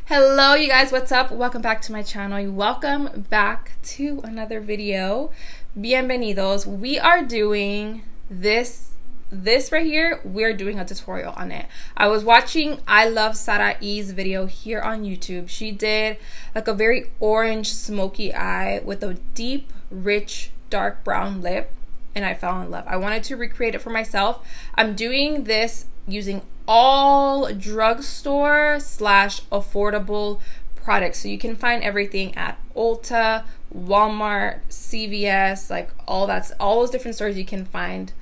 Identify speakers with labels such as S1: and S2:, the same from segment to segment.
S1: Hello you guys, what's up? Welcome back to my channel. Welcome back to another video. Bienvenidos. We are doing this right here. We're doing a tutorial on it. I was watching I Love Sarai's video here on YouTube. She did like a very orange smoky eye with a deep, rich, dark brown lip, and I fell in love. I wanted to recreate it for myself. I'm doing this using all drugstore / affordable products, so you can find everything at Ulta, Walmart, CVS, like all those different stores. You can find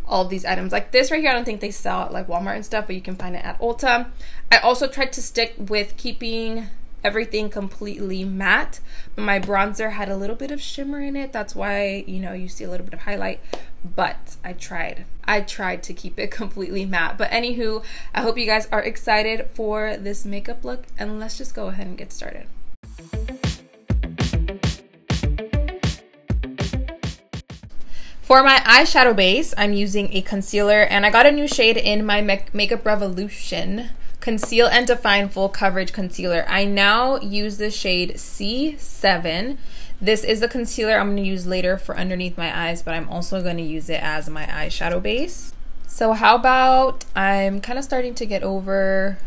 S1: all of these items. Like this right here, I don't think they sell at like Walmart and stuff, but you can find it at Ulta. I also tried to stick with keeping everything completely matte, but my bronzer had a little bit of shimmer in it. That's why, you know, you see a little bit of highlight, but I tried to keep it completely matte. But anywho, I hope you guys are excited for this makeup look, and let's just go ahead and get started. For my eyeshadow base, I'm using a concealer, and I got a new shade in my Makeup Revolution Conceal and Define Full Coverage Concealer. I now use the shade C7. This is the concealer I'm going to use later for underneath my eyes, but I'm also going to use it as my eyeshadow base. So how about, I'm kind of starting to get over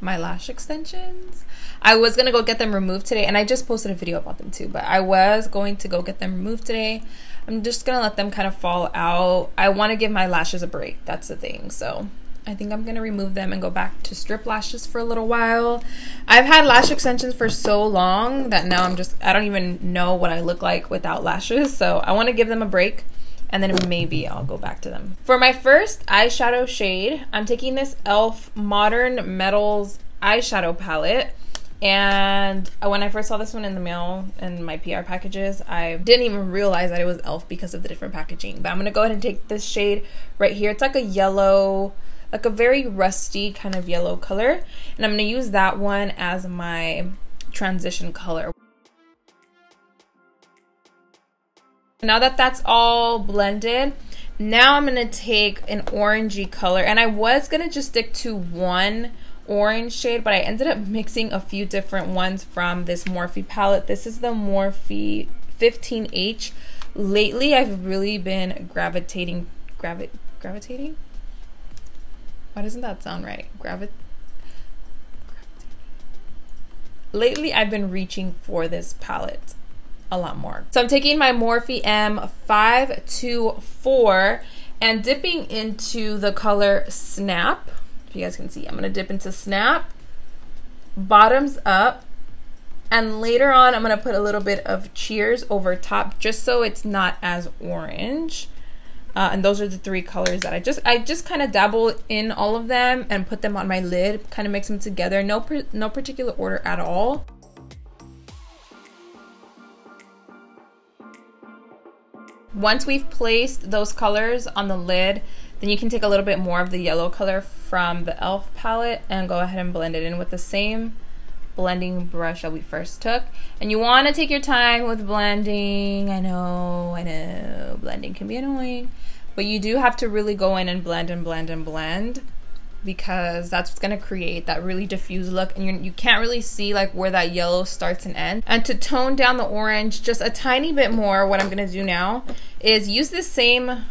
S1: my lash extensions. I was going to go get them removed today, and I just posted a video about them too, but I was going to go get them removed today. I'm just going to let them kind of fall out. I want to give my lashes a break. That's the thing. So I think I'm gonna remove them and go back to strip lashes for a little while. I've had lash extensions for so long that now I don't even know what I look like without lashes. So I wanna give them a break, and then maybe I'll go back to them. For my first eyeshadow shade, I'm taking this e.l.f. Modern Metals eyeshadow palette. And when I first saw this one in the mail in my PR packages, I didn't even realize that it was e.l.f. because of the different packaging. But I'm gonna go ahead and take this shade right here. It's like a yellow, like a very rusty kind of yellow color, and I'm going to use that one as my transition color. Now that that's all blended, now I'm going to take an orangey color, and I was going to just stick to one orange shade, but I ended up mixing a few different ones from this Morphe palette. This is the Morphe 15H. Lately, I've really been gravitating? Why doesn't that sound right? Lately, I've been reaching for this palette a lot more. So I'm taking my Morphe M524 and dipping into the color Snap. If you guys can see, I'm gonna dip into Snap, bottoms up, and later on, I'm gonna put a little bit of Cheers over top, just so it's not as orange. And those are the three colors that I just kind of dabble in all of them and put them on my lid, kind of mix them together. No particular order at all. Once we've placed those colors on the lid, then you can take a little bit more of the yellow color from the e.l.f. palette and go ahead and blend it in with the same blending brush that we first took. And you want to take your time with blending. I know blending can be annoying, but you do have to really go in and blend and blend and blend, because that's what's going to create that really diffused look, and you can't really see like where that yellow starts and ends. And to tone down the orange just a tiny bit more, what I'm going to do now is use this same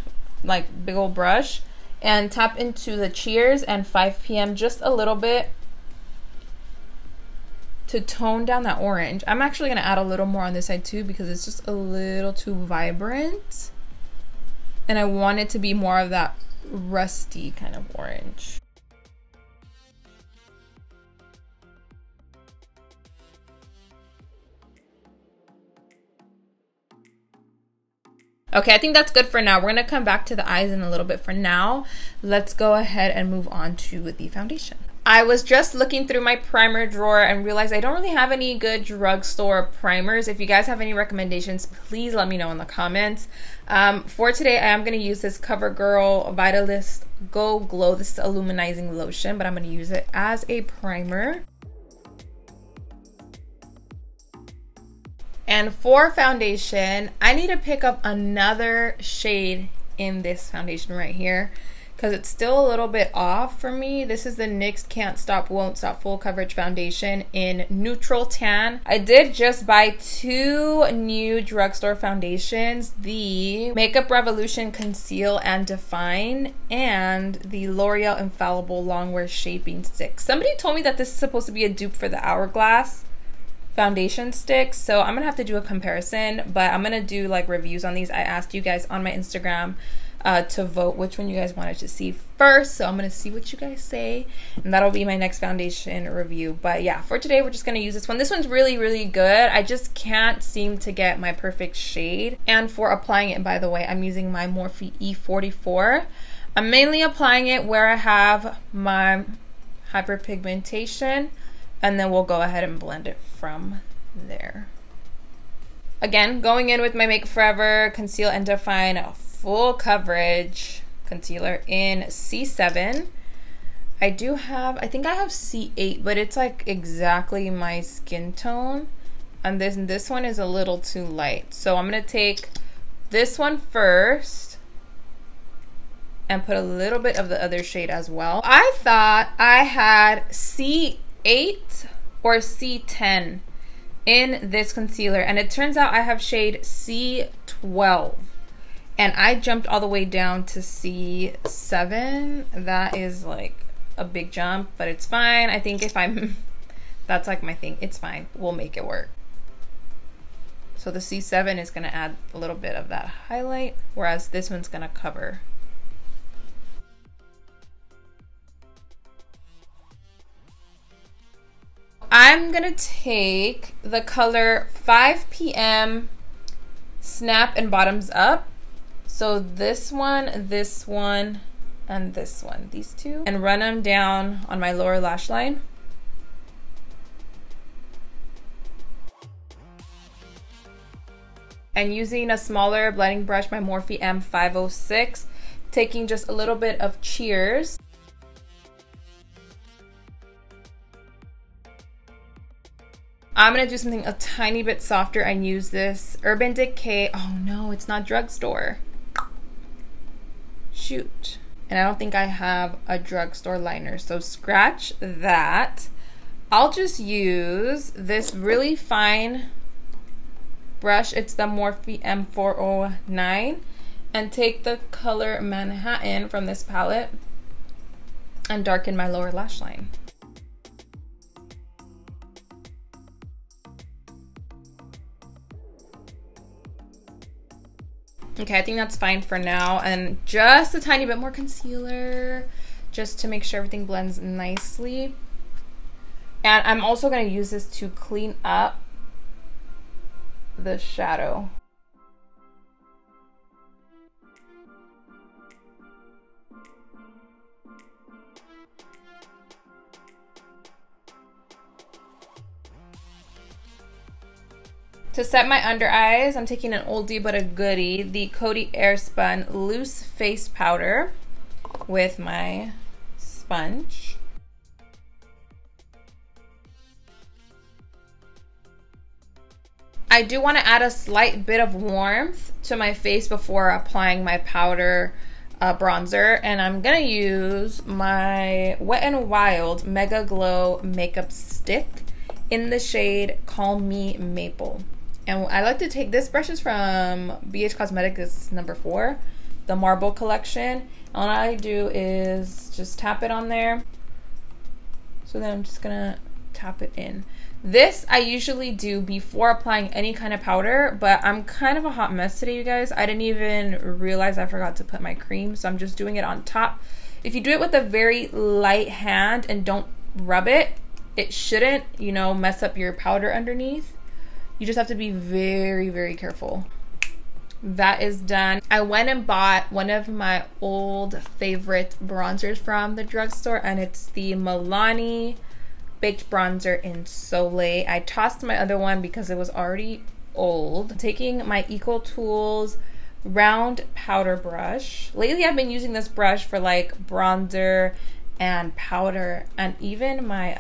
S1: like big old brush and tap into the Cheers and 5 p.m. just a little bit to tone down that orange. I'm actually going to add a little more on this side too, because it's just a little too vibrant, and I want it to be more of that rusty kind of orange. Okay, I think that's good for now. We're going to come back to the eyes in a little bit. For now, let's go ahead and move on to the foundation. I was just looking through my primer drawer and realized I don't really have any good drugstore primers. If you guys have any recommendations, please let me know in the comments. For today, I am going to use this Covergirl Vitalist Go Glow. This is a Luminizing lotion, but I'm going to use it as a primer. And for foundation, I need to pick up another shade in this foundation right here. because it's still a little bit off for me. This is the NYX Can't Stop, Won't Stop Full Coverage Foundation in Neutral Tan. I did just buy 2 new drugstore foundations, the Makeup Revolution Conceal and Define and the L'Oreal Infallible Longwear Shaping Stick. Somebody told me that this is supposed to be a dupe for the Hourglass foundation sticks, so I'm gonna have to do a comparison, but I'm gonna do like reviews on these. I asked you guys on my Instagram to vote which one you guys wanted to see first, so I'm gonna see what you guys say, and that'll be my next foundation review. But yeah, for today we're just gonna use this one. This one's really, really good. I just can't seem to get my perfect shade. And for applying it, by the way, I'm using my Morphe E44. I'm mainly applying it where I have my hyperpigmentation, and then we'll go ahead and blend it from there. Again, going in with my Make Forever Conceal and Define Full Coverage Concealer in C7. I think I have C8, but it's like exactly my skin tone. And this one is a little too light. So I'm gonna take this one first and put a little bit of the other shade as well. I thought I had C8 or C10 in this concealer, and it turns out I have shade C12, and I jumped all the way down to C7. That is like a big jump, but it's fine. I think that's like my thing. It's fine. We'll make it work. So the C7 is gonna add a little bit of that highlight, whereas this one's gonna cover. I'm gonna take the color 5 p.m. Snap and Bottoms Up. So this one, and this one, these two, and run them down on my lower lash line. And using a smaller blending brush, my Morphe M506, taking just a little bit of Cheers. I'm gonna do something a tiny bit softer and use this Urban Decay. Oh no, it's not drugstore. Shoot. And I don't think I have a drugstore liner, so scratch that. I'll just use this really fine brush. It's the Morphe M409, and take the color Manhattan from this palette and darken my lower lash line. Okay, I think that's fine for now, and just a tiny bit more concealer just to make sure everything blends nicely. And I'm also going to use this to clean up the shadow. To set my under eyes, I'm taking an oldie but a goodie, the Coty Airspun Loose Face Powder with my sponge. I do want to add a slight bit of warmth to my face before applying my powder bronzer, and I'm gonna use my Wet n Wild Megaglo makeup stick in the shade Call Me Maple. And I like to take this brush is from BH Cosmetics, it's number 4, the Marble collection. All I do is just tap it on there. So then I'm just gonna tap it in. This I usually do before applying any kind of powder, but I'm kind of a hot mess today, you guys. I didn't even realize I forgot to put my cream, so I'm just doing it on top. If you do it with a very light hand and don't rub it, it shouldn't, you know, mess up your powder underneath. You just have to be very, very careful. That is done. I went and bought one of my old favorite bronzers from the drugstore, and it's the Milani Baked Bronzer in Soleil. I tossed my other one because it was already old. Taking my Eco Tools round powder brush. Lately I've been using this brush for like bronzer and powder and even my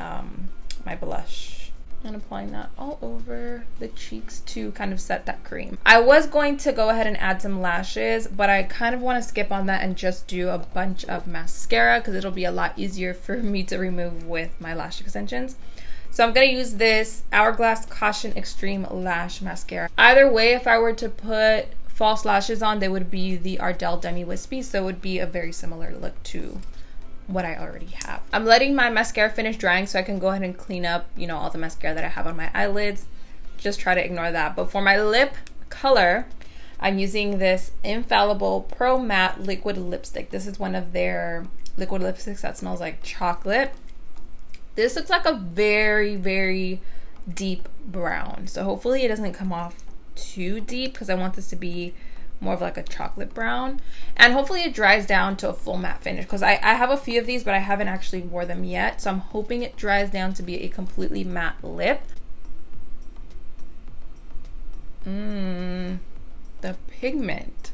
S1: my blush. And applying that all over the cheeks to kind of set that cream. I was going to go ahead and add some lashes, but I kind of want to skip on that and just do a bunch of mascara because it'll be a lot easier for me to remove with my lash extensions. So I'm going to use this Hourglass Caution Extreme Lash Mascara. Either way, if I were to put false lashes on, they would be the Ardell Demi Wispy, so it would be a very similar look to what I already have. I'm letting my mascara finish drying so I can go ahead and clean up, you know, all the mascara that I have on my eyelids. Just try to ignore that. But for my lip color, I'm using this Infallible Pro Matte Liquid Lipstick. This is one of their liquid lipsticks that smells like chocolate. This looks like a very, very deep brown. So hopefully it doesn't come off too deep because I want this to be more of like a chocolate brown, and hopefully it dries down to a full matte finish because I have a few of these but I haven't actually wore them yet, so I'm hoping it dries down to be a completely matte lip. The pigment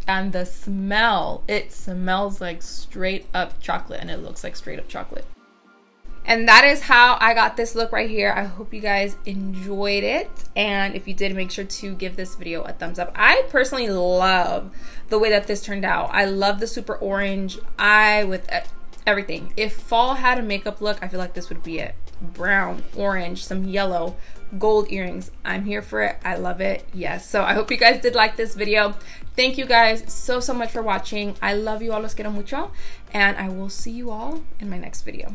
S1: and the smell, it smells like straight up chocolate and it looks like straight up chocolate. And that is how I got this look right here. I hope you guys enjoyed it. And if you did, make sure to give this video a thumbs up. I personally love the way that this turned out. I love the super orange eye with everything. If fall had a makeup look, I feel like this would be it. Brown, orange, some yellow, gold earrings. I'm here for it. I love it. Yes. So I hope you guys did like this video. Thank you guys so much for watching. I love you all. Los quiero mucho. And I will see you all in my next video.